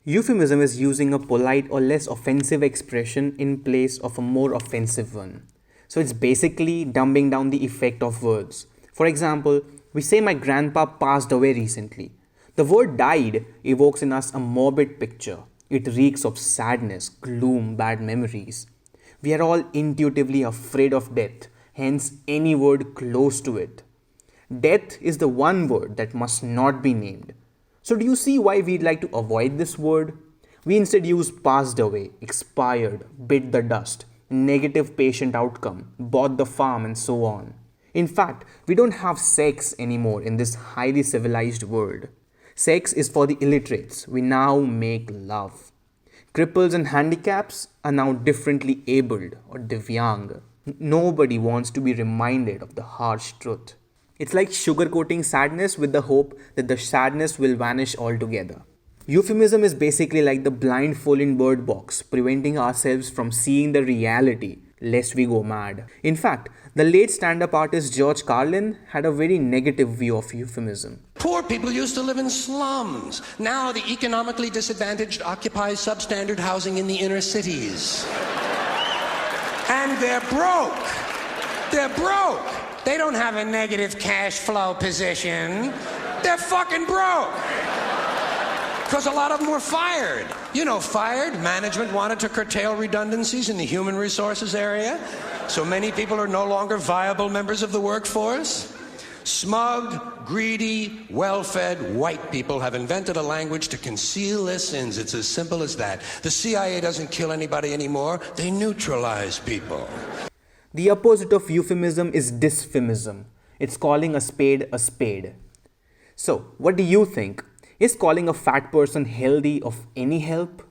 Euphemism is using a polite or less offensive expression in place of a more offensive one. So it's basically dumbing down the effect of words. For example, we say my grandpa passed away recently. The word died evokes in us a morbid picture. It reeks of sadness, gloom, bad memories. We are all intuitively afraid of death, hence any word close to it. Death is the one word that must not be named. So, do you see why we'd like to avoid this word? We instead use passed away, expired, bit the dust, negative patient outcome, bought the farm, and so on. In fact, we don't have sex anymore in this highly civilized world. Sex is for the illiterates. We now make love. Cripples and handicaps are now differently abled or divyang. Nobody wants to be reminded of the harsh truth. It's like sugarcoating sadness with the hope that the sadness will vanish altogether. Euphemism is basically like the blindfold in Bird Box, preventing ourselves from seeing the reality lest we go mad. In fact, the late stand-up artist George Carlin had a very negative view of euphemism. Poor people used to live in slums. Now the economically disadvantaged occupy substandard housing in the inner cities. And they're broke. They're broke. They don't have a negative cash flow position. They're fucking broke. Because a lot of them were fired. You know, fired. Management wanted to curtail redundancies in the human resources area. So many people are no longer viable members of the workforce. Smug, greedy, well-fed white people have invented a language to conceal their sins. It's as simple as that. The CIA doesn't kill anybody anymore. They neutralize people. The opposite of euphemism is dysphemism. It's calling a spade a spade. So, what do you think? Is calling a fat person healthy of any help?